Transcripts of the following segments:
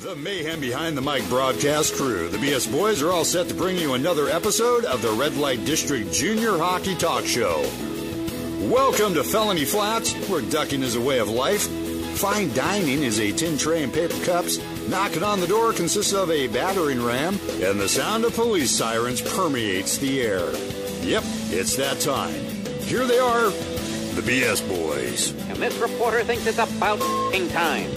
The Mayhem Behind the Mic broadcast crew, the BS Boys, are all set to bring you another episode of the Red Light District Junior Hockey Talk Show. Welcome to Felony Flats, where ducking is a way of life. Fine dining is a tin tray and paper cups. Knocking on the door consists of a battering ram, and the sound of police sirens permeates the air. Yep, it's that time. Here they are, the BS Boys. And this reporter thinks it's about f***ing time.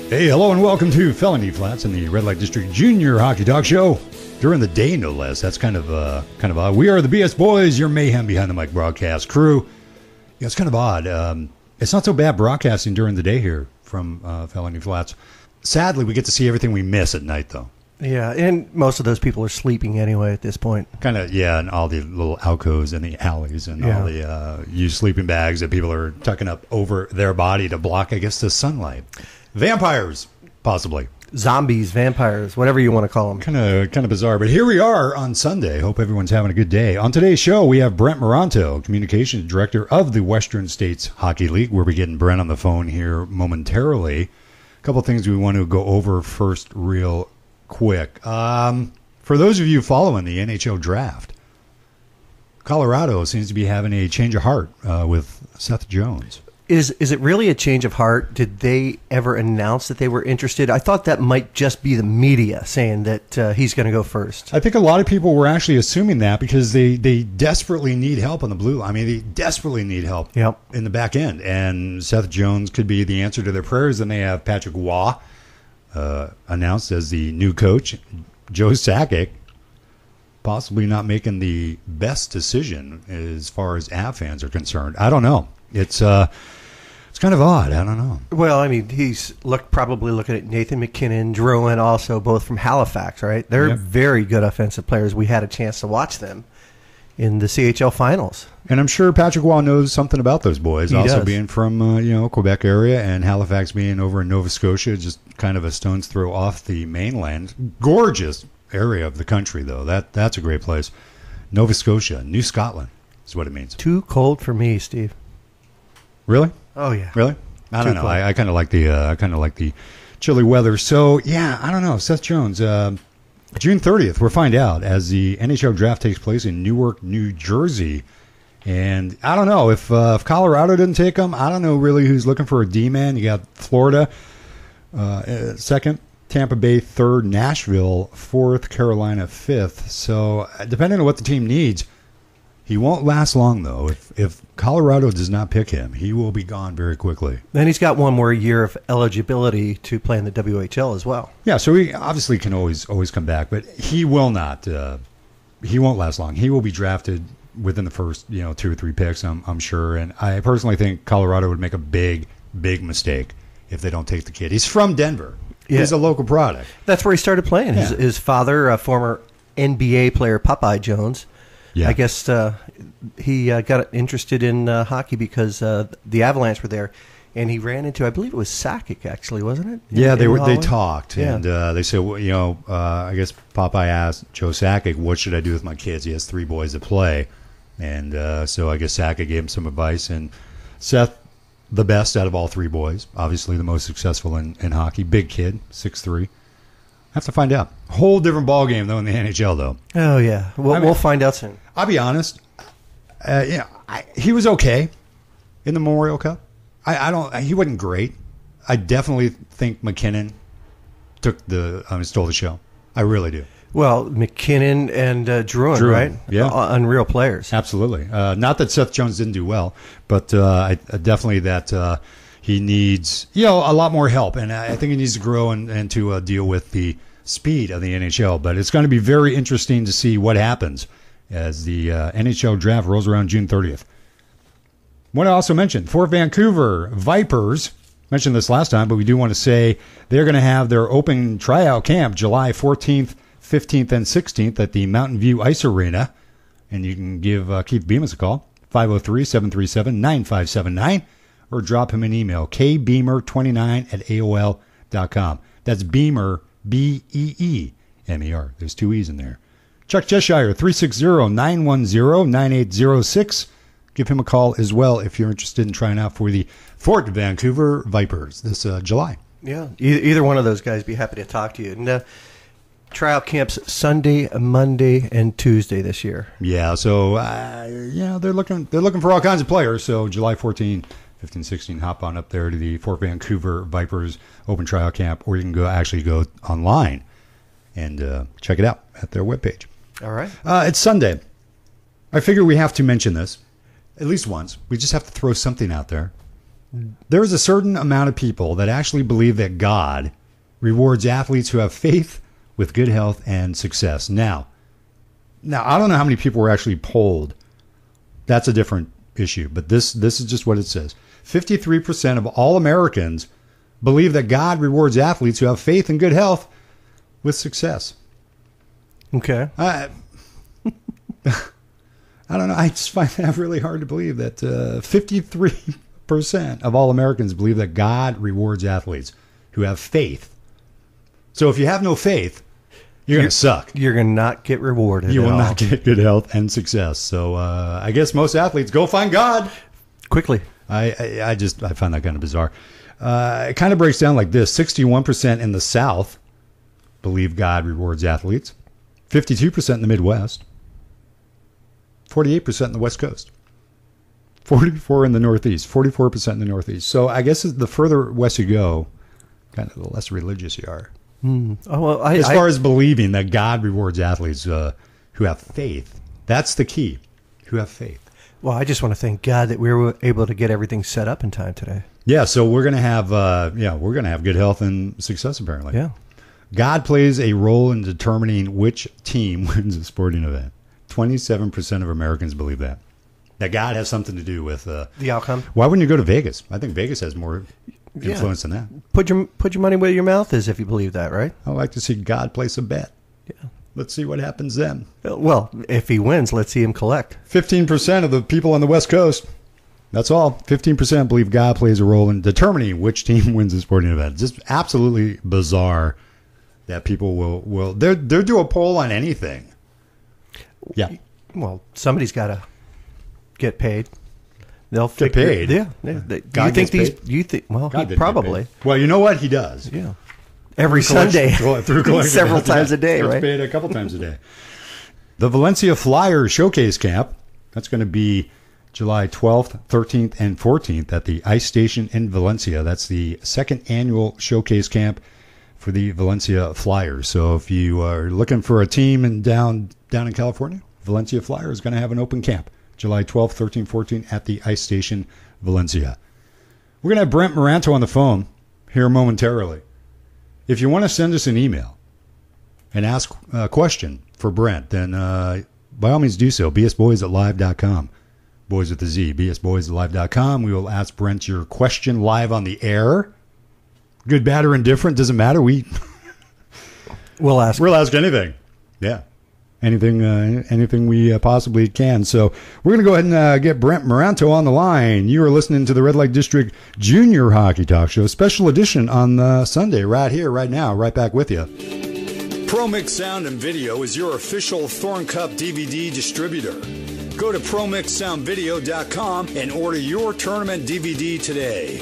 Hey, hello and welcome to Felony Flats in the Red Light District Junior Hockey Talk Show. During the day, no less. That's kind of odd. We are the BS Boys, your Mayhem Behind the Mic broadcast crew. Yeah, it's kind of odd. It's not so bad broadcasting during the day here from Felony Flats. Sadly, we get to see everything we miss at night, though. Yeah, and most of those people are sleeping anyway at this point. Kind of, yeah, and all the little alcoves and the alleys and all the used sleeping bags that people are tucking up over their body to block, I guess, the sunlight. Vampires, possibly. Zombies, vampires, whatever you want to call them. Kind of bizarre, but here we are on Sunday. Hope everyone's having a good day. On today's show, we have Brent Moranto, Communications Director of the Western States Hockey League. We'll be getting Brent on the phone here momentarily. A couple of things we want to go over first real quick. For those of you following the NHL draft, Colorado seems to be having a change of heart with Seth Jones. Is it really a change of heart? Did they ever announce that they were interested? I thought that might just be the media saying that he's going to go first. I think a lot of people were actually assuming that because they desperately need help on the blue. I mean, they desperately need help in the back end. And Seth Jones could be the answer to their prayers. And they have Patrick Waugh announced as the new coach. Joe Sakic possibly not making the best decision as far as Av fans are concerned. I don't know. It's kind of odd. I don't know. Well, I mean, he's probably looking at Nathan McKinnon, Drouin also, both from Halifax, right? They're very good offensive players. We had a chance to watch them in the CHL finals. And I'm sure Patrick Waugh knows something about those boys, he also does. Being from Quebec area, and Halifax being over in Nova Scotia, just kind of a stone's throw off the mainland. Gorgeous area of the country, though. That's a great place. Nova Scotia, New Scotland is what it means. Too cold for me, Steve. Really? Oh yeah. Really? I don't know. I kind of like the chilly weather. So yeah, I don't know. Seth Jones, June 30th, we'll find out as the NHL draft takes place in Newark, New Jersey. And I don't know if Colorado didn't take him. I don't know really who's looking for a D-man. You got Florida second, Tampa Bay third, Nashville fourth, Carolina fifth. So depending on what the team needs. He won't last long, though. If Colorado does not pick him, he will be gone very quickly. Then he's got one more year of eligibility to play in the WHL as well. Yeah, so he obviously can always come back, but he will not. He won't last long. He will be drafted within the first 2 or 3 picks, I'm sure. And I personally think Colorado would make a big mistake if they don't take the kid. He's from Denver. Yeah. He's a local product. That's where he started playing. Yeah. His father, a former NBA player, Popeye Jones. Yeah. I guess he got interested in hockey because the Avalanche were there, and he ran into, I believe it was Sakic, actually, wasn't it? Yeah, they talked, yeah. And they said, I guess Popeye asked Joe Sakic, what should I do with my kids? He has 3 boys to play, and so I guess Sakic gave him some advice, and Seth, the best out of all 3 boys, obviously the most successful in hockey, big kid, 6'3". Have to find out. Whole different ball game though in the NHL though. Oh yeah, we'll find out soon. I'll be honest. He was okay in the Memorial Cup. He wasn't great. I definitely think McKinnon stole the show. I really do. Well, McKinnon and Drouin, right? Yeah, unreal players. Absolutely. Not that Seth Jones didn't do well, but I definitely that. He needs, a lot more help, and I think he needs to grow and to deal with the speed of the NHL. But it's going to be very interesting to see what happens as the NHL draft rolls around June 30th. Want to also mention, for Vancouver Vipers, mentioned this last time, but we do want to say they're going to have their open tryout camp July 14th, 15th, and 16th at the Mountain View Ice Arena. And you can give Keith Bemis a call, 503-737-9579. Or drop him an email, kbeamer29@aol.com. That's Beamer, B-E-E-M-E-R. There's 2 E's in there. Chuck Cheshire, 360-910-9806. give him a call as well if you're interested in trying out for the Fort Vancouver Vipers this July. Yeah, either one of those guys be happy to talk to you. And tryout camps Sunday, Monday, and Tuesday this year. Yeah, so they're looking for all kinds of players. So July 14, 15, 16, hop on up there to the Fort Vancouver Vipers Open Tryout Camp, or you can go online and check it out at their webpage. All right. It's Sunday. I figure we have to mention this at least once. We just have to throw something out there. There is a certain amount of people that actually believe that God rewards athletes who have faith with good health and success. Now, I don't know how many people were actually polled. That's a different issue, but this is just what it says. 53% of all Americans believe that God rewards athletes who have faith and good health with success. Okay. I don't know. I just find that really hard to believe that 53% of all Americans believe that God rewards athletes who have faith. So if you have no faith, you're going to suck. You're going to not get rewarded. You will not get good health and success. So I guess most athletes go find God quickly. I find that kind of bizarre. It kind of breaks down like this: 61% in the South believe God rewards athletes, 52% in the Midwest, 48% in the West Coast, 44% in the Northeast, 44% in the Northeast. So I guess the further west you go, kind of the less religious you are. Oh, well, as far as believing that God rewards athletes who have faith, that's the key. Who have faith. Well, I just want to thank God that we were able to get everything set up in time today. Yeah, so we're gonna have good health and success apparently. Yeah, God plays a role in determining which team wins a sporting event. 27% of Americans believe that God has something to do with the outcome. Why wouldn't you go to Vegas? I think Vegas has more influence than that. Put your money where your mouth is if you believe that, right? I like to see God place a bet. Yeah. Let's see what happens then. Well, if he wins, let's see him collect. 15% of the people on the West Coast, that's all, 15% believe God plays a role in determining which team wins a sporting event. Just absolutely bizarre that people will they'll do a poll on anything. Yeah. Well, somebody's got to get paid. They'll get paid. Yeah. God gets paid? You think? Well, God he probably. Well, you know what? He does. Yeah. Every Sunday, through collection, several times a day, right? Paid a couple times a day. The Valencia Flyers Showcase Camp, that's going to be July 12th, 13th, and 14th at the Ice Station in Valencia. That's the second annual showcase camp for the Valencia Flyers. So if you are looking for a team down in California, Valencia Flyers is going to have an open camp July 12th, 13th, 14th at the Ice Station, Valencia. We're going to have Brent Moranto on the phone here momentarily. If you want to send us an email and ask a question for Brent, then by all means do so. bsboys@live.com. Boys with a Z. bsboys@live.com. We will ask Brent your question live on the air. Good, bad, or indifferent, doesn't matter. We'll ask anything. Yeah. Anything we possibly can. So we're going to go ahead and get Brent Moranto on the line. You are listening to the Red Light District Junior Hockey Talk Show, special edition on Sunday, right here, right now, right back with you. ProMix Sound and Video is your official Thorn Cup DVD distributor. Go to ProMixSoundVideo.com and order your tournament DVD today.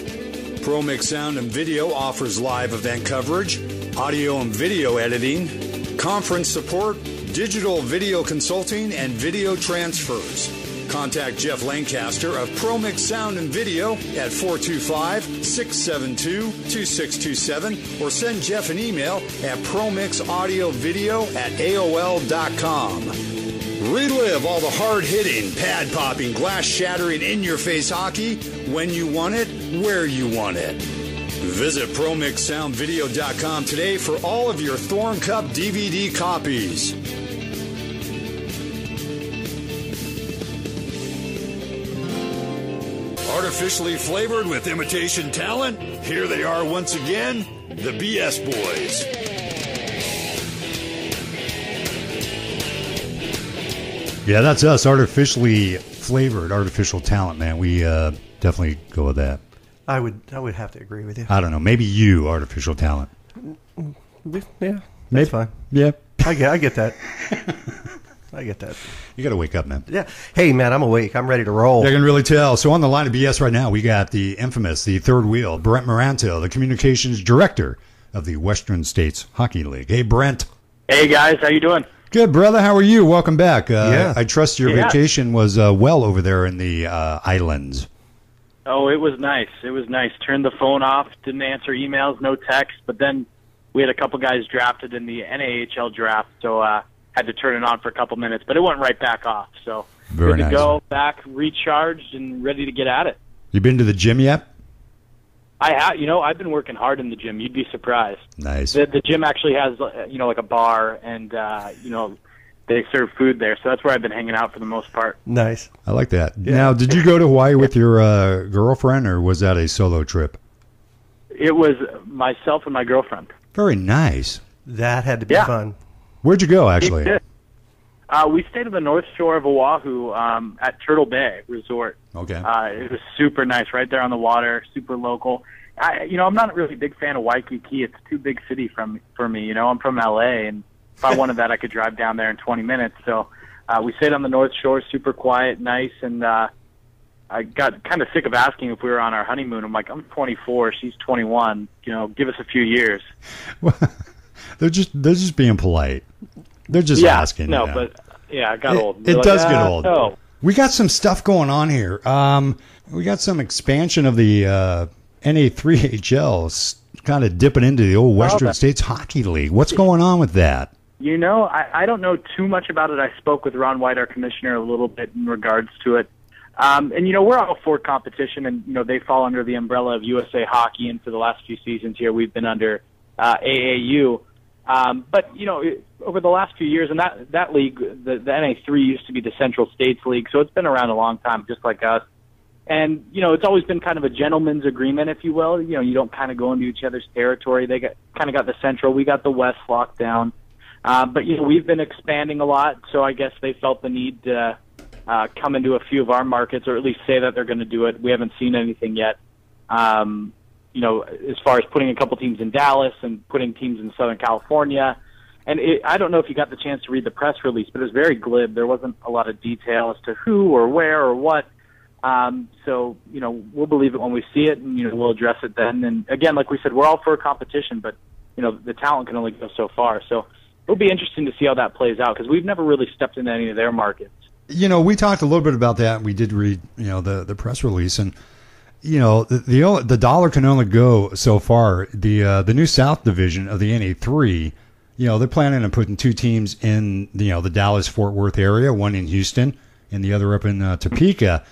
ProMix Sound and Video offers live event coverage, audio and video editing, conference support, digital video consulting, and video transfers. Contact Jeff Lancaster of ProMix Sound and Video at 425-672-2627 or send Jeff an email at promixaudiovideo@aol.com. Relive all the hard-hitting, pad-popping, glass-shattering, in-your-face hockey when you want it, where you want it. Visit ProMixSoundVideo.com today for all of your Thorn Cup DVD copies. Artificially flavored with imitation talent, here they are once again, the BS Boys. Yeah, that's us, artificially flavored, artificial talent, man. We definitely go with that. I would have to agree with you. I don't know. Maybe you, artificial talent. Yeah, that's fine. Yeah. I get that. I get that. You got to wake up, man. Yeah. Hey, man, I'm awake. I'm ready to roll. I can really tell. So on the line of BS right now, we got the infamous, the third wheel, Brent Moranto, the communications director of the Western States Hockey League. Hey, Brent. Hey, guys. How you doing? Good, brother. How are you? Welcome back. Yeah. I trust your vacation was well over there in the islands. Oh, it was nice. It was nice. Turned the phone off, didn't answer emails, no text, but then we had a couple guys drafted in the NAHL draft, so had to turn it on for a couple minutes, but it went right back off. So Very good nice. to go, back, recharged, and ready to get at it. You been to the gym yet? I have, I've been working hard in the gym. You'd be surprised. Nice. The gym actually has, like a bar, and they serve food there, so that's where I've been hanging out for the most part. Nice. I like that. Yeah. Now, did you go to Hawaii with your girlfriend, or was that a solo trip? It was myself and my girlfriend. Very nice. That had to be Yeah. fun. Where'd you go, actually? We stayed on the north shore of Oahu at Turtle Bay Resort. Okay. It was super nice, right there on the water, super local. I'm not really a big fan of Waikiki. It's too big city for me. I'm from LA, and if I wanted that, I could drive down there in 20 minutes. So we stayed on the north shore, super quiet, nice, and I got kind of sick of asking if we were on our honeymoon. I'm like, I'm 24, she's 21. Give us a few years. They're just being polite. They're just asking. No, you know. but it got old. It They're does like, get old. No. We got some stuff going on here. We got some expansion of the NA3HL, kind of dipping into the old Western States Hockey League. What's going on with that? I don't know too much about it. I spoke with Ron White, our commissioner, a little bit in regards to it. And, we're all for competition, and, they fall under the umbrella of USA Hockey, and for the last few seasons here, we've been under AAU. But, over the last few years, and that league, the NA3 used to be the Central States League, so it's been around a long time, just like us. And, it's always been kind of a gentleman's agreement, if you will. You don't kind of go into each other's territory. They got the Central, we got the West locked down. But, we've been expanding a lot, so I guess they felt the need to come into a few of our markets, or at least say that they're going to do it. We haven't seen anything yet. As far as putting a couple teams in Dallas and putting teams in Southern California. And I don't know if you got the chance to read the press release, but it was very glib. There wasn't a lot of detail as to who or where or what. So, we'll believe it when we see it, and, we'll address it then. And again, like we said, we're all for a competition, but, the talent can only go so far. So it'll be interesting to see how that plays out, because we've never really stepped into any of their markets. We talked a little bit about that. We did read, the press release, and the dollar can only go so far. The New South division of the NA3, they're planning on putting two teams in the Dallas-Fort Worth area, one in Houston and the other up in Topeka.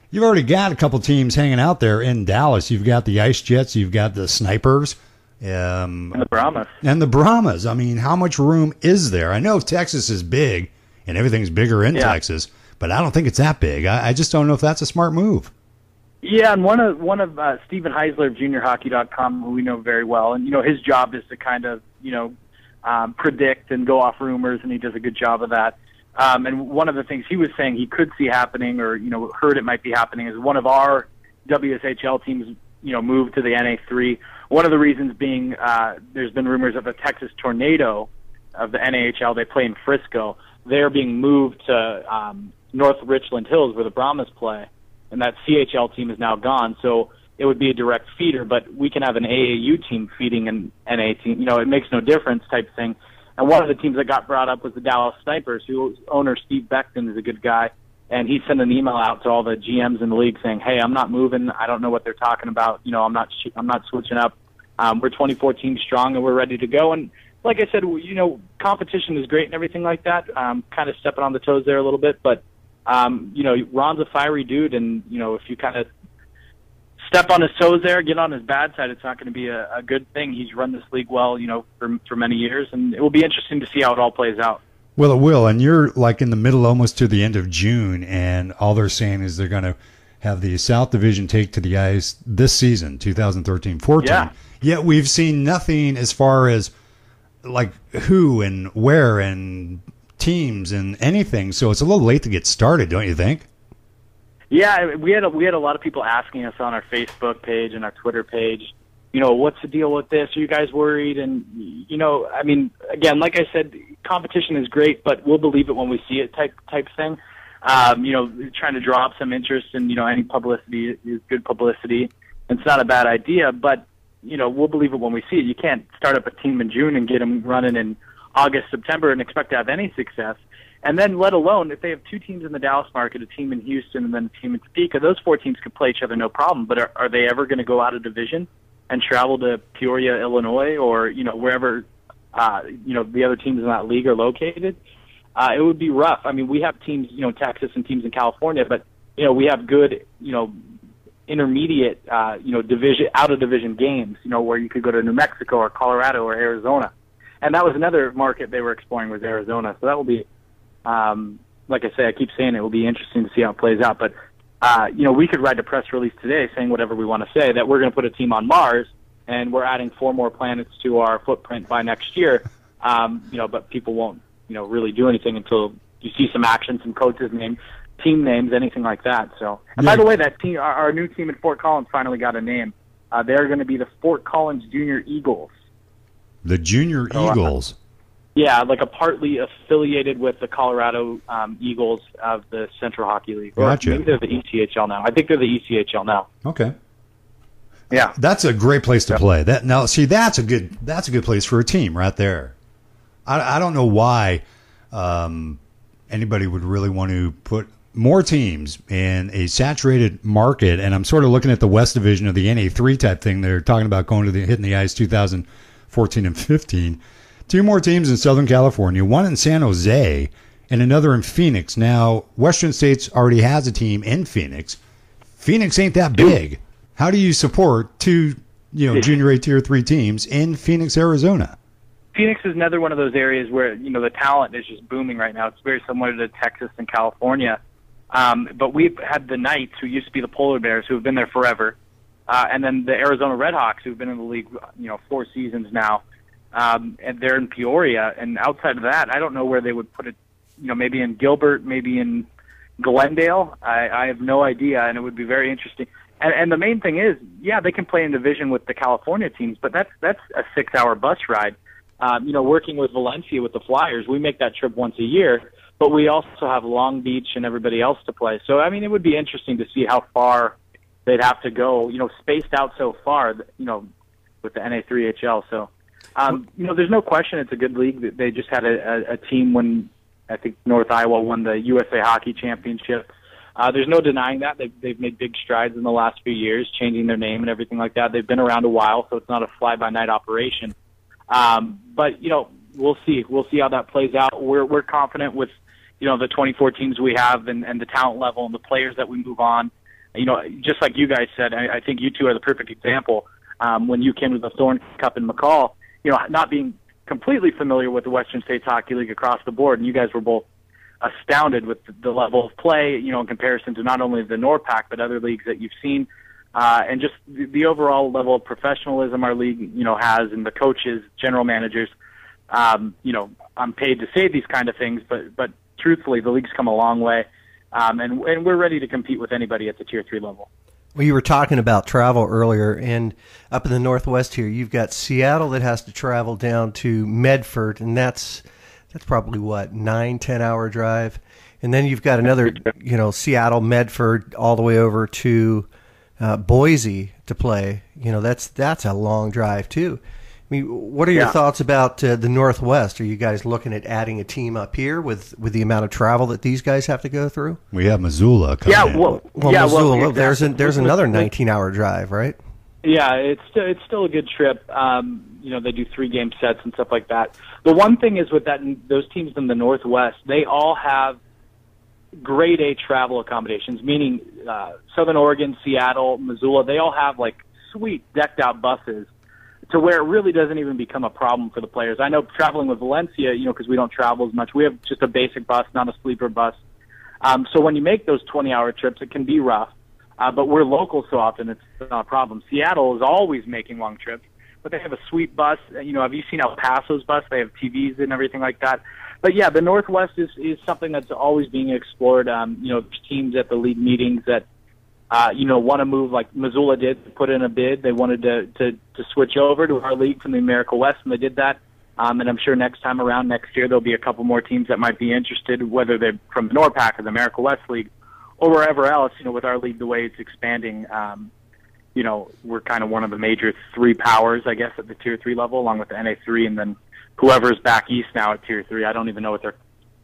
You've already got a couple teams hanging out there in Dallas. You've got the Ice Jets, you've got the Snipers, And the Brahmas. And the Brahmas. I mean, how much room is there? I know Texas is big, and everything's bigger in Texas, but I don't think it's that big. I just don't know if that's a smart move. Yeah, and one of Stephen Heisler of JuniorHockey.com, who we know very well, and his job is to kind of predict and go off rumors, and he does a good job of that. And one of the things he was saying he could see happening, or heard it might be happening, is one of our WSHL teams moved to the NA3. One of the reasons being there's been rumors of the Texas Tornado of the NAHL. They play in Frisco. They're being moved to North Richland Hills, where the Brahmas play, and that CHL team is now gone. So it would be a direct feeder, but we can have an AAU team feeding an NA team. It makes no difference type thing. And one of the teams that got brought up was the Dallas Snipers, whose owner, Steve Beckton, is a good guy. And he sent an email out to all the GMs in the league saying, "Hey, I'm not moving. I don't know what they're talking about. I'm not switching up. We're 24 teams strong, and we're ready to go." And like I said, competition is great and everything like that. Kind of stepping on the toes there a little bit, but Ron's a fiery dude, and if you kind of step on his toes there, get on his bad side, it's not going to be a good thing. He's run this league well, for many years, and it will be interesting to see how it all plays out. Well, it will, and you're like in the middle, almost to the end of June, and all they're saying is they're going to have the South Division take to the ice this season, 2013-14. Yeah. Yet we've seen nothing as far as like who and where and teams and anything, so it's a little late to get started, don't you think? Yeah, we had a lot of people asking us on our Facebook page and our Twitter page, what's the deal with this? Are you guys worried? And, I mean, again, like I said, competition is great, but we'll believe it when we see it type thing. Trying to draw up some interest in, any publicity is good publicity. It's not a bad idea, but, we'll believe it when we see it. You can't start up a team in June and get them running in August, September and expect to have any success. And then let alone if they have 2 teams in the Dallas market, a team in Houston and then a team in Topeka, those 4 teams could play each other no problem. But are they ever going to go out of division and travel to Peoria, Illinois, or wherever the other teams in that league are located? It would be rough. I mean, we have teams, Texas and teams in California, but we have good, intermediate, division out of division games, where you could go to New Mexico or Colorado or Arizona, and that was another market they were exploring was Arizona. So that will be, like I say, I keep saying it will be interesting to see how it plays out, but. We could write a press release today saying whatever we want to say, that we're going to put a team on Mars and we're adding 4 more planets to our footprint by next year. But people won't, really do anything until you see some action, some coaches' names, team names, anything like that. So, and by the way, that team, our new team at Fort Collins finally got a name. They're going to be the Fort Collins Junior Eagles. The Junior Eagles. Yeah, like a partly affiliated with the Colorado Eagles of the Central Hockey League. Gotcha. Or maybe they're the ECHL now. I think they're the ECHL now. Okay. Yeah, that's a great place to play. That's a good place for a team right there. I don't know why anybody would really want to put more teams in a saturated market. And I'm sort of looking at the West Division of the NA3 type thing. They're talking about hitting the ice 2014 and 15. 2 more teams in Southern California, 1 in San Jose, and another in Phoenix. Now, Western States already has a team in Phoenix. Phoenix ain't that big. How do you support 2, Junior A Tier 3 teams in Phoenix, Arizona? Phoenix is another one of those areas where, the talent is just booming right now. It's very similar to Texas and California. But we've had the Knights, who used to be the Polar Bears, who have been there forever, and then the Arizona Redhawks, who've been in the league, 4 seasons now. And they're in Peoria, and outside of that, I don't know where they would put it. Maybe in Gilbert, maybe in Glendale. I have no idea, and it would be very interesting. And the main thing is, they can play in division with the California teams, but that's a 6-hour bus ride. Working with Valencia with the Flyers, we make that trip once a year, but we also have Long Beach and everybody else to play. So I mean, it would be interesting to see how far they'd have to go. Spaced out so far, with the NA3HL. So. There's no question it's a good league. They just had a team when I think North Iowa won the USA Hockey Championship. There's no denying that. They've made big strides in the last few years, changing their name and everything like that. They've been around a while, so it's not a fly-by-night operation. But we'll see. We'll see how that plays out. We're confident with, the 24 teams we have and the talent level and the players that we move on. Just like you guys said, I think you two are the perfect example. When you came to the Thorn Cup in McCall, not being completely familiar with the Western States Hockey League across the board, and you guys were both astounded with the level of play, in comparison to not only the NORPAC, but other leagues that you've seen, and just the overall level of professionalism our league, has, and the coaches, general managers. I'm paid to say these kind of things, but truthfully, the league's come a long way, and we're ready to compete with anybody at the Tier 3 level. Well, you were talking about travel earlier, and up in the Northwest here, you've got Seattle that has to travel down to Medford, and that's probably, 9-10 hour drive. And then you've got another, Seattle, Medford, all the way over to Boise to play. That's a long drive, too. I mean, what are your thoughts about the Northwest? Are you guys looking at adding a team up here with the amount of travel that these guys have to go through? We have Missoula coming in. Missoula. Exactly. There's another 19-hour drive, right? Yeah, it's still a good trip. They do 3-game sets and stuff like that. The one thing is with those teams in the Northwest, they all have grade A travel accommodations, meaning Southern Oregon, Seattle, Missoula. They all have sweet decked out buses, to where it really doesn't even become a problem for the players. I know traveling with Valencia, because we don't travel as much, we have just a basic bus, not a sleeper bus. So when you make those 20-hour trips, it can be rough. But we're local so often, it's not a problem. Seattle is always making long trips, but they have a sweet bus. Have you seen El Paso's bus? They have TVs and everything like that. But yeah, the Northwest is something that's always being explored. There's teams at the league meetings that, want to move like Missoula did, to put in a bid. They wanted to switch over to our league from the America West, and they did that. And I'm sure next time around, next year, there'll be a couple more teams that might be interested, whether they're from the NORPAC or the America West League or wherever else. With our league, the way it's expanding, we're kind of one of the major three powers, I guess, at the Tier 3 level, along with the NA3, and then whoever's back east now at Tier 3. I don't even know what they're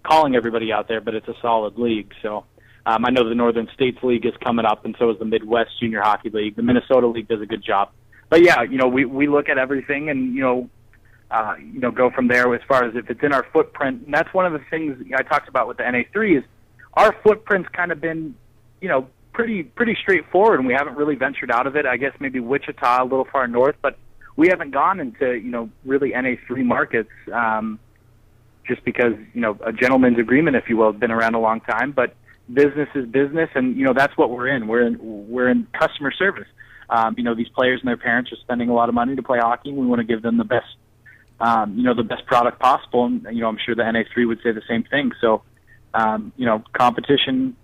calling everybody out there, but it's a solid league. So I know the Northern States League is coming up, and so is the Midwest Junior Hockey League. The Minnesota League does a good job. But, yeah, we look at everything and, go from there as far as if it's in our footprint. And that's one of the things I talked about with the NA3 is our footprint's kind of been, pretty straightforward, and we haven't really ventured out of it. I guess maybe Wichita, a little far north, but we haven't gone into, really NA3 markets just because, a gentleman's agreement, if you will, has been around a long time. But business is business, and, that's what we're in. We're in customer service. These players and their parents are spending a lot of money to play hockey, and we want to give them the best, the best product possible. And, I'm sure the NA3 would say the same thing. So, competition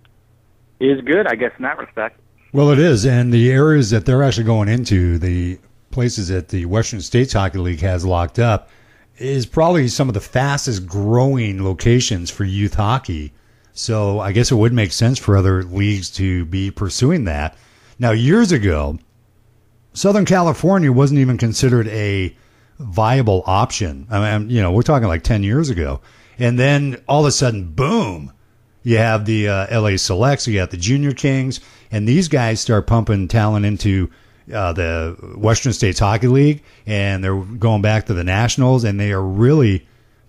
is good, I guess, in that respect. Well, it is, and the areas that they're actually going into, the places that the Western States Hockey League has locked up, is probably some of the fastest growing locations for youth hockey. So I guess it would make sense for other leagues to be pursuing that. Now, years ago, Southern California wasn't even considered a viable option. I mean, we're talking like 10 years ago. And then all of a sudden, boom, you have the LA Selects, you got the Junior Kings, and these guys start pumping talent into the Western States Hockey League, and they're going back to the Nationals, and they are really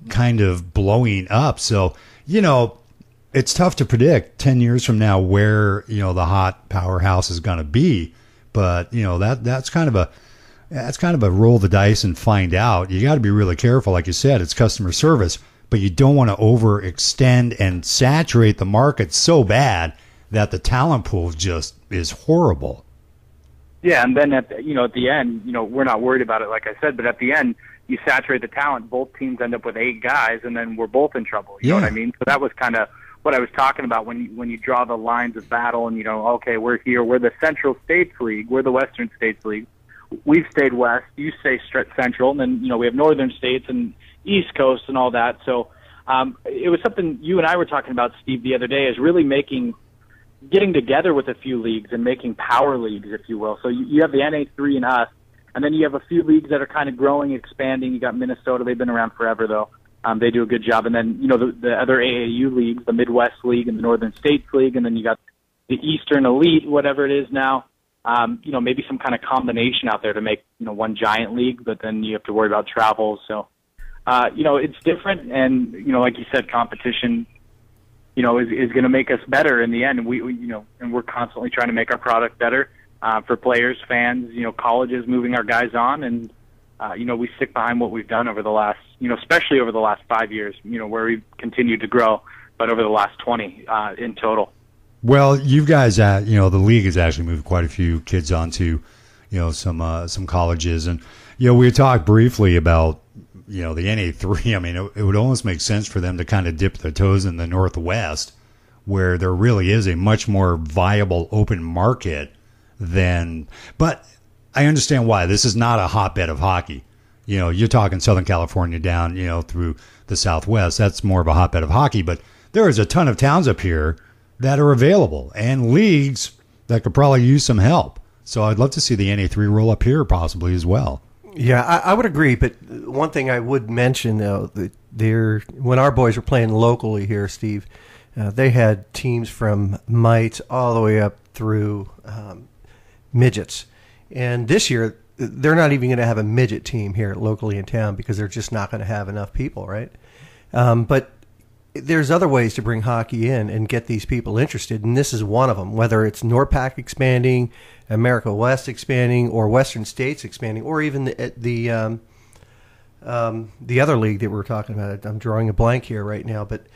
kind of blowing up. So, it's tough to predict 10 years from now where, the hot powerhouse is going to be. But, that's kind of a roll the dice and find out. You got to be really careful. Like you said, it's customer service, but you don't want to overextend and saturate the market so bad that the talent pool just is horrible. Yeah, and then at the end, we're not worried about it, like I said, but at the end, you saturate the talent, both teams end up with 8 guys, and then we're both in trouble. You know what I mean? So that was kind of what I was talking about when you draw the lines of battle and, okay, we're here, we're the Central States League, we're the Western States League. We've stayed west, you stay central, and then, we have Northern States and East Coast and all that. So it was something you and I were talking about, Steve, the other day, is really getting together with a few leagues and making power leagues, if you will. So you have the NA3 and us, and then you have a few leagues that are kind of growing, expanding. You got Minnesota. They've been around forever, though. They do a good job. And then, the other AAU leagues, the Midwest League and the Northern States League, and then you got the Eastern Elite, whatever it is now. Maybe some kind of combination out there to make, one giant league, but then you have to worry about travel. So, it's different. And, like you said, competition, is going to make us better in the end. And and we're constantly trying to make our product better for players, fans, colleges moving our guys on. And, we stick behind what we've done over the last, especially over the last 5 years, where we've continued to grow, but over the last 20 in total. Well, you guys, the league has actually moved quite a few kids onto, some colleges. And, we talked briefly about, the NA3. I mean, it would almost make sense for them to kind of dip their toes in the Northwest, where there really is a much more viable open market than. But I understand why. This is not a hotbed of hockey. You're talking Southern California down, through the Southwest. That's more of a hotbed of hockey. But there is a ton of towns up here that are available and leagues that could probably use some help. So I'd love to see the NA3 roll up here possibly as well. Yeah, I would agree. But one thing I would mention, though, that when our boys were playing locally here, Steve, they had teams from mites all the way up through midgets. And this year, they're not even going to have a midget team here locally in town because they're just not going to have enough people, right? But there's other ways to bring hockey in and get these people interested, and this is one of them, whether it's NORPAC expanding, America West expanding, or Western States expanding, or even the other league that we're talking about. I'm drawing a blank here right now, but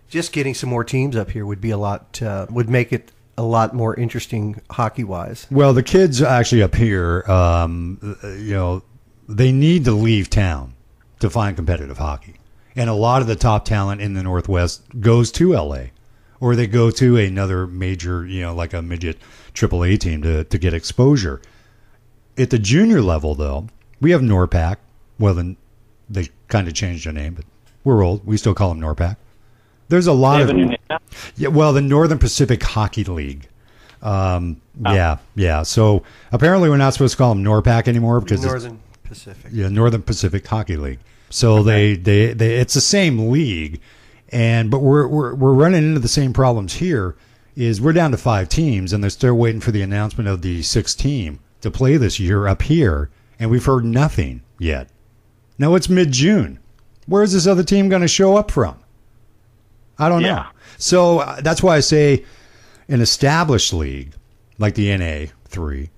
just getting some more teams up here would be would make it a lot more interesting hockey-wise. Well, the kids actually up here, they need to leave town to find competitive hockey. And a lot of the top talent in the Northwest goes to LA or they go to another major, like a midget AAA team to get exposure. At the junior level, though, we have NORPAC. Well, then they kind of changed their name, but we're old. We still call them NORPAC. There's a lot of the Northern Pacific Hockey League. Yeah. So apparently we're not supposed to call them NORPAC anymore because Northern Pacific. Yeah, Northern Pacific Hockey League. So they it's the same league, but we're running into the same problems here. Is we're down to 5 teams, and they're still waiting for the announcement of the 6th team to play this year up here, and we've heard nothing yet. Now it's mid-June. Where's this other team going to show up from? I don't know. So that's why I say an established league like the NA3,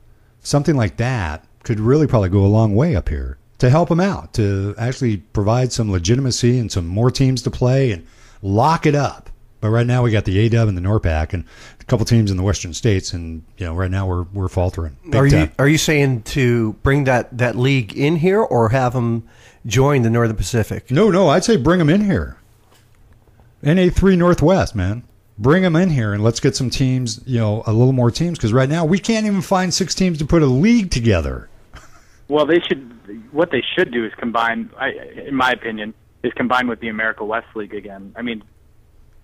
something like that could really probably go a long way up here to help them out, to actually provide some legitimacy and some more teams to play and lock it up. But right now we got the AW and the NORPAC and a couple teams in the Western States, and right now we're faltering. Are you saying to bring that league in here or have them join the Northern Pacific? No, I'd say bring them in here. NA3 Northwest, man. Bring them in here and let's get some teams, a little more teams, because right now we can't even find 6 teams to put a league together. Well, what they should do is combine, in my opinion, combine with the America West League again. I mean,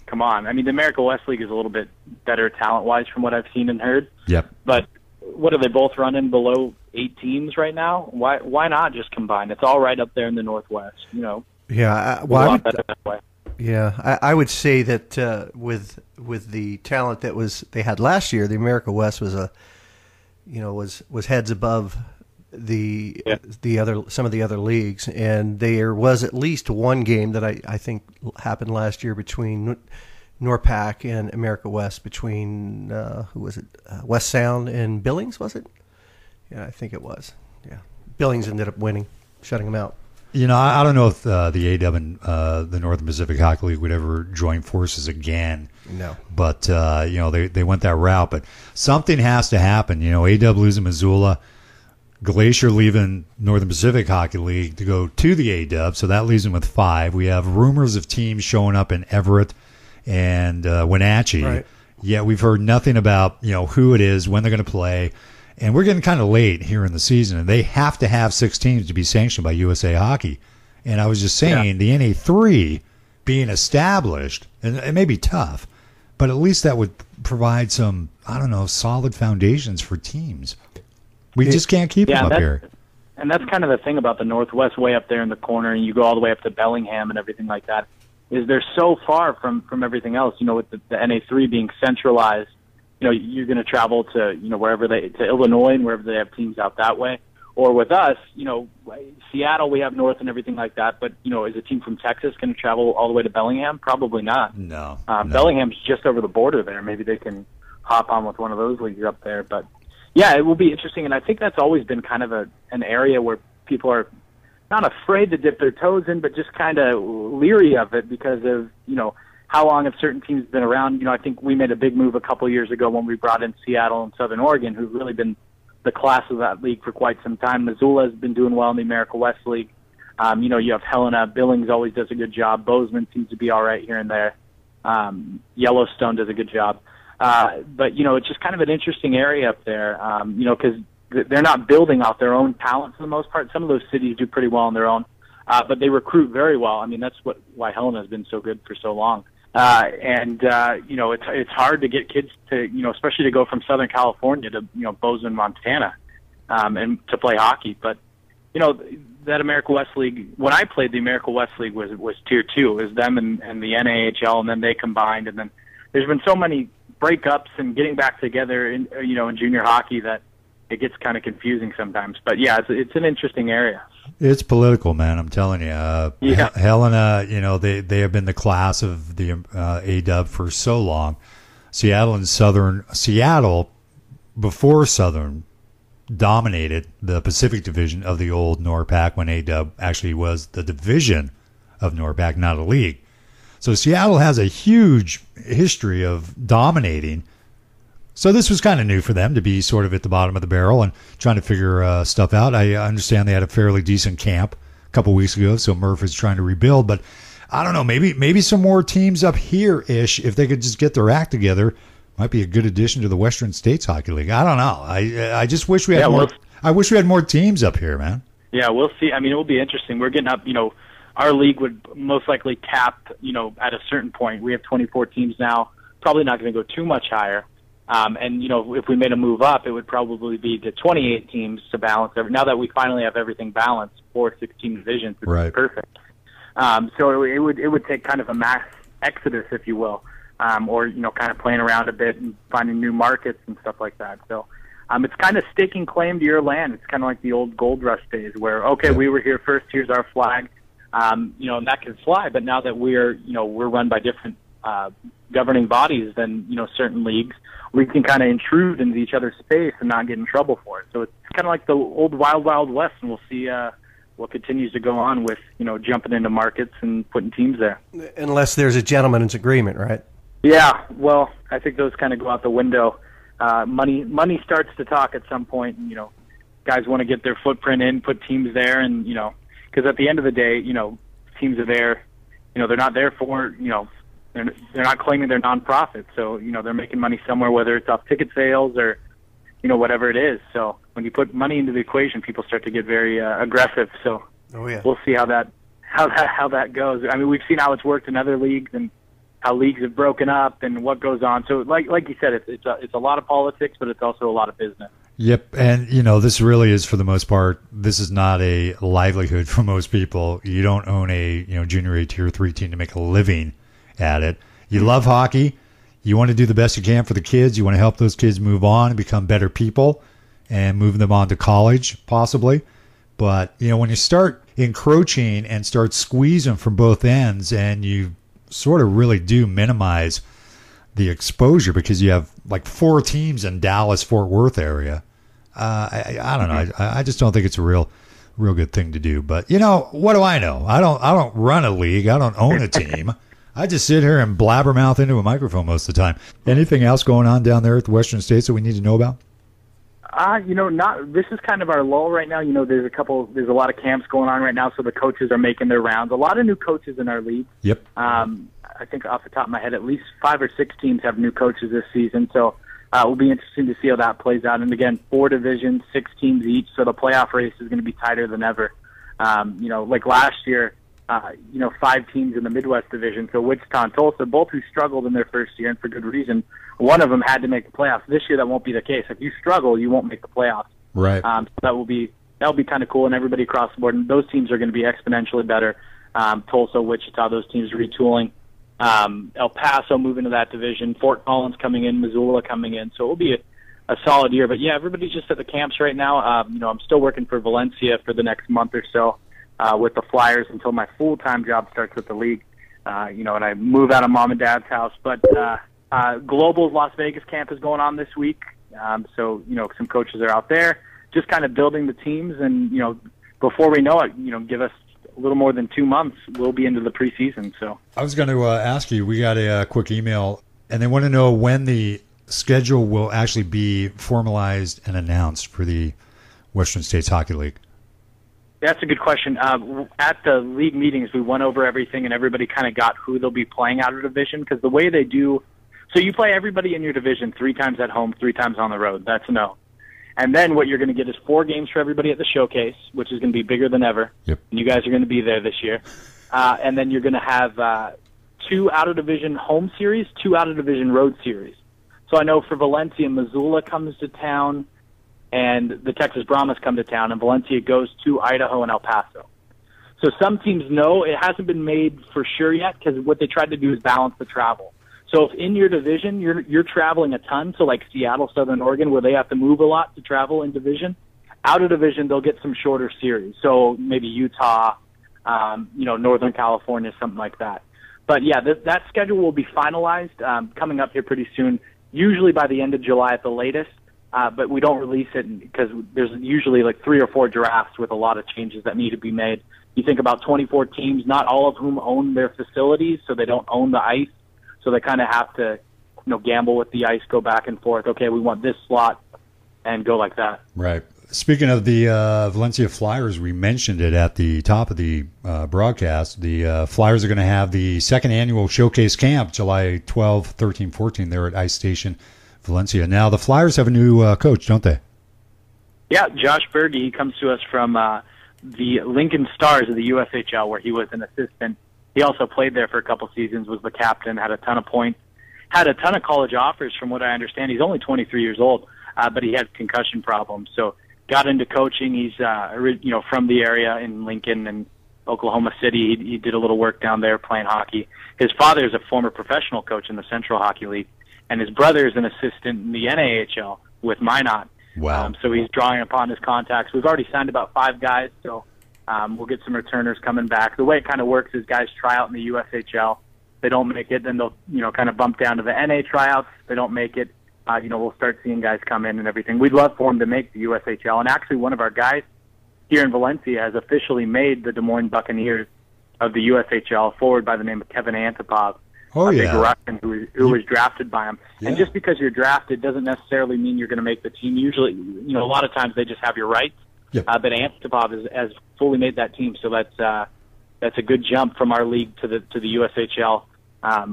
come on. I mean, the America West League is a little bit better talent-wise from what I've seen and heard. Yep. But what are they both running below 8 teams right now? Why not just combine? It's all right up there in the Northwest, Yeah. I would say that with the talent that they had last year, the America West was was heads above some of the other leagues, and there was at least one game that I think happened last year between NORPAC and America West, between who was it, West Sound and Billings, was it? Yeah, I think it was. Yeah, Billings ended up winning, shutting them out. I don't know if the AW and the Northern Pacific Hockey League would ever join forces again. No. But, they went that route. But something has to happen. AW losing Missoula, Glacier leaving Northern Pacific Hockey League to go to the AW, so that leaves them with 5. We have rumors of teams showing up in Everett and Wenatchee. Right. Yet we've heard nothing about, who it is, when they're going to play. And we're getting kind of late here in the season, and they have to have 6 teams to be sanctioned by USA Hockey. And I was just saying, the NA3 being established, and it may be tough, but at least that would provide some, solid foundations for teams. We just can't keep them up here. And that's kind of the thing about the Northwest, way up there in the corner, and you go all the way up to Bellingham and everything like that, is they're so far from everything else. With the NA3 being centralized, you're going to travel to, wherever to Illinois and wherever they have teams out that way. Or with us, Seattle, we have North and everything like that. But, is a team from Texas going to travel all the way to Bellingham? Probably not. No. Bellingham's just over the border there. Maybe they can hop on with one of those leagues up there. But, yeah, it will be interesting. And I think that's always been kind of an area where people are not afraid to dip their toes in, but just kind of leery of it because of, how long have certain teams been around? I think we made a big move a couple of years ago when we brought in Seattle and Southern Oregon, who've really been the class of that league for quite some time. Missoula has been doing well in the America West League. You have Helena. Billings always does a good job. Bozeman seems to be all right here and there. Yellowstone does a good job. But, it's just kind of an interesting area up there, because they're not building out their own talent for the most part. Some of those cities do pretty well on their own, but they recruit very well. I mean, that's why Helena has been so good for so long. It's hard to get kids to, especially to go from Southern California to, Bozeman, Montana, and to play hockey. But, that America West League, when I played, the America West League was Tier 2. It was them and the NAHL, and then they combined. And then there's been so many breakups and getting back together in junior hockey that it gets kind of confusing sometimes. But, yeah, it's an interesting area. It's political, man. I'm telling you. Helena, they have been the class of the AW for so long. Seattle, before Southern, dominated the Pacific Division of the old NORPAC when AW actually was the division of NORPAC, not a league. So Seattle has a huge history of dominating. So this was kind of new for them to be sort of at the bottom of the barrel and trying to figure stuff out. I understand they had a fairly decent camp a couple weeks ago, so Murph is trying to rebuild. But I don't know, maybe some more teams up here-ish, if they could just get their act together, might be a good addition to the Western States Hockey League. I don't know. I just wish we had more. I wish we had more teams up here, man. Yeah, we'll see. I mean, it will be interesting. We're getting up, our league would most likely cap, at a certain point. We have 24 teams now, probably not going to go too much higher. And, if we made a move up, it would probably be to 28 teams to balance now that we finally have everything balanced, 4-16 divisions, which is perfect. So it would take kind of a mass exodus, if you will, or, kind of playing around a bit and finding new markets and stuff like that. So it's kind of staking claim to your land. It's kind of like the old gold rush days where, okay, we were here first, here's our flag, and that can fly. But now that we're run by different governing bodies than, certain leagues, we can kind of intrude into each other's space and not get in trouble for it. So it's kind of like the old wild, wild west, and we'll see what continues to go on with, jumping into markets and putting teams there. Unless there's a gentleman's agreement, right? Yeah, well, I think those kind of go out the window. Money starts to talk at some point, and, guys want to get their footprint in, put teams there, and, because at the end of the day, teams are there, they're not there for, they're not claiming they're nonprofit, so, they're making money somewhere, whether it's off ticket sales or, whatever it is. So when you put money into the equation, people start to get very aggressive. So we'll see how that goes. I mean, we've seen how it's worked in other leagues and how leagues have broken up and what goes on. So like you said, it's a lot of politics, but it's also a lot of business. Yep, and this really is, for the most part, this is not a livelihood for most people. You don't own a junior A Tier 3 team to make a living at it. You love hockey. You want to do the best you can for the kids. You want to help those kids move on and become better people and move them on to college, possibly. But, when you start encroaching and start squeezing from both ends, and you sort of really do minimize the exposure because you have like 4 teams in Dallas, Fort Worth area. I don't know. I just don't think it's a real good thing to do. But, what do I know? I don't run a league. I don't own a team. I just sit here and blabbermouth into a microphone most of the time. Anything else going on down there at the Western States that we need to know about? This is kind of our lull right now. There's a lot of camps going on right now, so the coaches are making their rounds. A lot of new coaches in our league. Yep. I think off the top of my head, at least 5 or 6 teams have new coaches this season. So it will be interesting to see how that plays out. And again, 4 divisions, 6 teams each, so the playoff race is going to be tighter than ever. Like last year, 5 teams in the Midwest division. So Wichita and Tulsa, both who struggled in their first year, and for good reason. One of them had to make the playoffs. This year, that won't be the case. If you struggle, you won't make the playoffs. Right. So that'll be kind of cool, and everybody across the board. And those teams are going to be exponentially better. Tulsa, Wichita, those teams retooling. El Paso moving to that division. Fort Collins coming in. Missoula coming in. So it will be a solid year. But yeah, everybody's just at the camps right now. I'm still working for Valencia for the next month or so. With the Flyers until my full-time job starts with the league, and I move out of mom and dad's house. But Global's Las Vegas camp is going on this week, so some coaches are out there, just kind of building the teams, and before we know it, give us a little more than 2 months, we'll be into the preseason. So I was going to ask you, we got a quick email, and they want to know when the schedule will actually be formalized and announced for the Western States Hockey League. That's a good question. At the league meetings, we went over everything, and everybody kind of got who they'll be playing out of division, because the way they do, so you play everybody in your division 3 times at home, 3 times on the road. That's a no. And then what you're going to get is 4 games for everybody at the showcase, which is going to be bigger than ever. Yep. And you guys are going to be there this year. And then you're going to have 2 out-of-division home series, 2 out-of-division road series. So I know for Valencia, Missoula comes to town, and the Texas Brahmas come to town, and Valencia goes to Idaho and El Paso. So some teams know. It hasn't been made for sure yet, because what they tried to do is balance the travel. So if in your division you're traveling a ton, so like Seattle, Southern Oregon, where they have to move a lot to travel in division, out of division they'll get some shorter series. So maybe Utah, Northern California, something like that. But yeah, that schedule will be finalized coming up here pretty soon, usually by the end of July at the latest. But we don't release it because there's usually like 3 or 4 drafts with a lot of changes that need to be made. You think about 24 teams, not all of whom own their facilities, so they don't own the ice. So they kind of have to, gamble with the ice, go back and forth. Okay, we want this slot, and go like that. Right. speaking of the Valencia Flyers, we mentioned it at the top of the broadcast. The Flyers are going to have the second annual showcase camp, July 12, 13, 14, there at Ice Station, Valencia. Now, the Flyers have a new coach, don't they? Yeah, Josh Berge. He comes to us from the Lincoln Stars of the USHL, where he was an assistant. He also played there for a couple seasons, was the captain, had a ton of points, had a ton of college offers from what I understand. He's only 23 years old, but he had concussion problems. So got into coaching. He's from the area in Lincoln and Oklahoma City. He did a little work down there playing hockey. His father is a former professional coach in the Central Hockey League, and his brother is an assistant in the NAHL with Minot. Wow. So he's drawing upon his contacts. We've already signed about 5 guys, so we'll get some returners coming back. The way it kind of works is guys try out in the USHL. If they don't make it, then they'll kind of bump down to the NA tryouts. If they don't make it, we'll start seeing guys come in and everything. We'd love for him to make the USHL. And actually, one of our guys here in Valencia has officially made the Des Moines Buccaneers of the USHL, forward by the name of Kevin Antipov. Oh, Big yeah. Russian who was drafted by him. Yeah. And just because you're drafted doesn't necessarily mean you're going to make the team. Usually, a lot of times they just have your rights. Yep. But Antipov has fully made that team, so that's a good jump from our league to the USHL.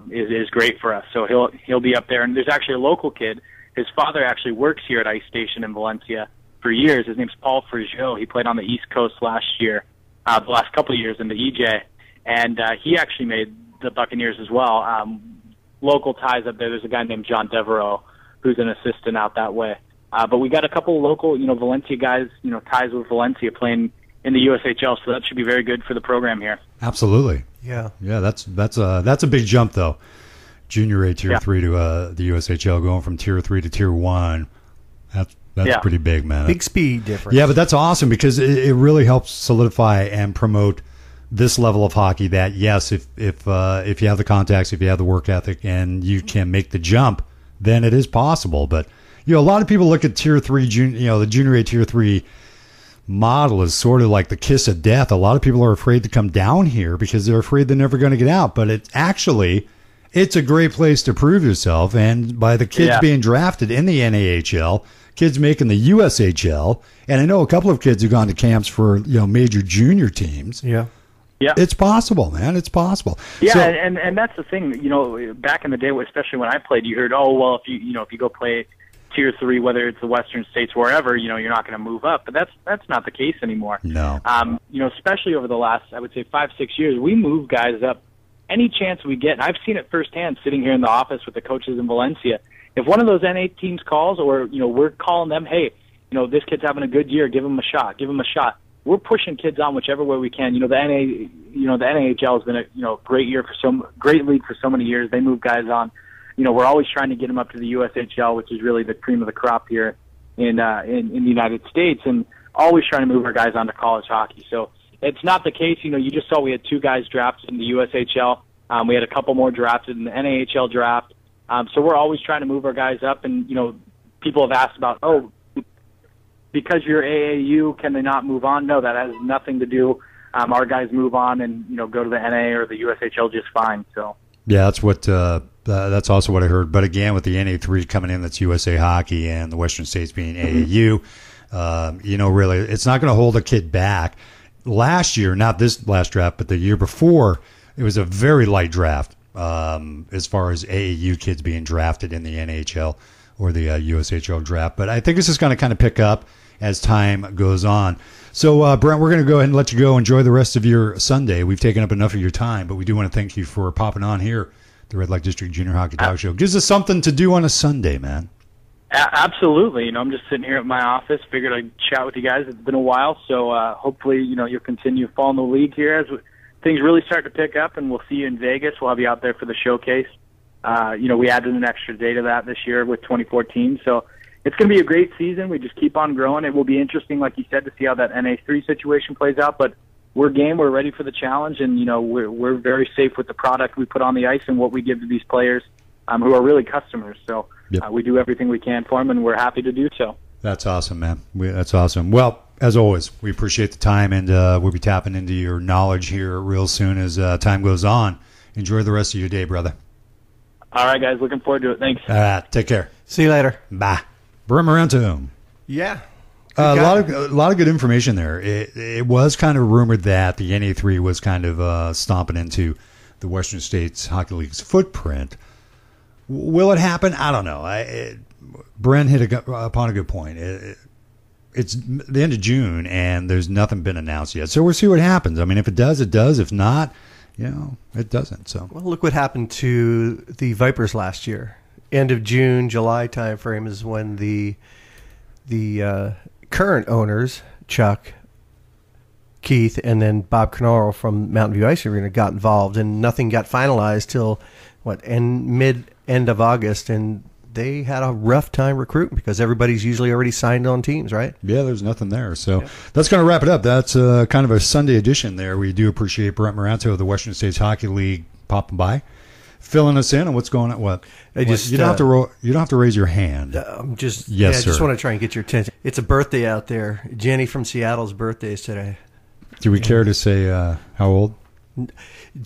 Is great for us. So he'll be up there. And there's actually a local kid. His father actually works here at Ice Station in Valencia for years. His name's Paul Frigeau. He played on the East Coast last year, the last couple of years in the EJ, and he actually made the Buccaneers as well. Local ties up there. There's a guy named John Devereaux who's an assistant out that way. But we got a couple local, Valencia guys, ties with Valencia playing in the USHL, so that should be very good for the program here. Absolutely. Yeah. Yeah, that's a big jump, though. Junior A, Tier 3 to the USHL, going from Tier 3 to Tier 1. That's pretty big, man. Big speed difference. Yeah, but that's awesome because it really helps solidify and promote this level of hockey that, yes, if you have the contacts, if you have the work ethic, and you can make the jump, then it is possible. But, a lot of people look at Tier 3, the Junior A Tier 3 model is sort of like the kiss of death. A lot of people are afraid to come down here because they're afraid they're never going to get out. But it's a great place to prove yourself. And by the kids being drafted in the NAHL, kids making the USHL, and I know a couple of kids who've gone to camps for major junior teams. Yeah. Yeah, it's possible, man. It's possible. Yeah, So- and that's the thing. Back in the day, especially when I played, you heard, oh well, if you go play Tier 3, whether it's the Western states, wherever, you're not going to move up. But that's not the case anymore. No. Especially over the last, I would say, 5-6 years, we move guys up any chance we get. And I've seen it firsthand sitting here in the office with the coaches in Valencia. If one of those NA teams calls, or we're calling them, hey, this kid's having a good year, give him a shot, We're pushing kids on whichever way we can. The NAHL has been a great league for so many years. They move guys on. We're always trying to get them up to the USHL, which is really the cream of the crop here in the United States, and always trying to move our guys on to college hockey. So it's not the case. You just saw we had 2 guys drafted in the USHL. We had a couple more drafted in the NAHL draft. So we're always trying to move our guys up. And people have asked about, because you're AAU, can they not move on? No, that has nothing to do. Our guys move on and go to the NA or the USHL just fine. So yeah, that's also what I heard. But again, with the NA3 coming in, that's USA Hockey, and the Western States being AAU, really, it's not going to hold a kid back. Last year, not this last draft, but the year before, it was a very light draft as far as AAU kids being drafted in the NHL or the USHL draft. But I think this is going to kind of pick up as time goes on. So, Brent, we're going to go ahead and let you go. Enjoy the rest of your Sunday. We've taken up enough of your time, but we do want to thank you for popping on here, the Red Light District Junior Hockey Talk Show. Gives us something to do on a Sunday, man. Absolutely. I'm just sitting here at my office. Figured I'd chat with you guys. It's been a while, so hopefully, you'll continue following the league here as things really start to pick up, and we'll see you in Vegas. We'll have you out there for the showcase. We added an extra day to that this year with 2014, so it's going to be a great season. We just keep on growing. It will be interesting, like you said, to see how that NA3 situation plays out, but we're game. We're ready for the challenge, and, we're very safe with the product we put on the ice and what we give to these players who are really customers. So we do everything we can for them, and we're happy to do so. That's awesome, man. That's awesome. Well, as always, we appreciate the time, and we'll be tapping into your knowledge here real soon as time goes on. Enjoy the rest of your day, brother. All right, guys. Looking forward to it. Thanks. Take care. See you later. Bye. Brent Marento. Yeah. A lot of good information there. It was kind of rumored that the NA3 was kind of stomping into the Western States Hockey League's footprint. Will it happen? I don't know. Brent hit upon a good point. It's the end of June, and there's nothing been announced yet. So we'll see what happens. I mean, if it does, it does. If not, it doesn't. So well, look what happened to the Vipers last year. End of June, July timeframe is when the current owners, Chuck, Keith, and then Bob Cannaro from Mountain View Ice Arena got involved, and nothing got finalized till end of August, and they had a rough time recruiting because everybody's usually already signed on teams, right? Yeah, there's nothing there. So that's going to wrap it up. That's kind of a Sunday edition there. We do appreciate Brent Moranto of the Western States Hockey League popping by, filling us in on what's going on. You don't have to raise your hand. Yes, sir. I just want to try and get your attention. It's a birthday out there. Jenny from Seattle's birthday is today. Do we care to say how old?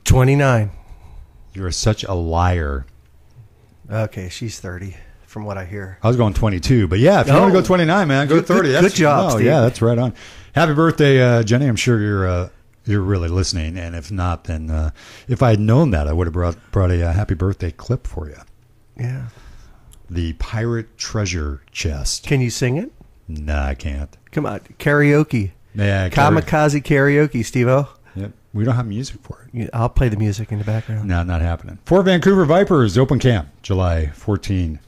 29. You're such a liar. Okay, she's 30, from what I hear. I was going 22, but yeah, if you want to go 29, man, go 30. Good job, Steve. Yeah, that's right on. Happy birthday, Jenny. I'm sure you're really listening, and if not, then if I had known that, I would have brought a happy birthday clip for you. Yeah. The Pirate Treasure Chest. Can you sing it? No, I can't. Come on, karaoke. Yeah, Kamikaze karaoke, Steve-O. Yep. We don't have music for it. I'll play the music in the background. No, not happening. For Vancouver Vipers, open camp, July 14,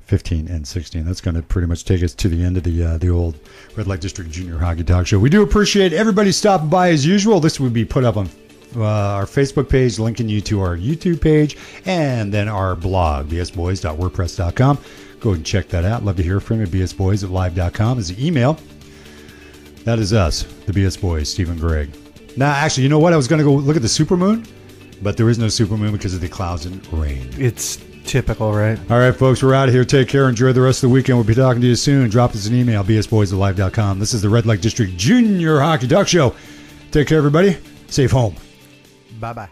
15, and 16. That's going to pretty much take us to the end of the old Red Light District Junior Hockey Talk Show. We do appreciate everybody stopping by as usual. This would be put up on our Facebook page, linking you to our YouTube page, and then our blog, bsboys.wordpress.com. Go ahead and check that out. Love to hear from you. bsboys@live.com is the email. That is us, the BS Boys, Steve and Greg. Now, actually, you know what? I was going to go look at the supermoon, but there is no supermoon because of the clouds and rain. It's typical, right? All right, folks, we're out of here. Take care. Enjoy the rest of the weekend. We'll be talking to you soon. Drop us an email, bsboys@live.com. This is the Red Light District Junior Hockey Talk Show. Take care, everybody. Safe home. Bye-bye.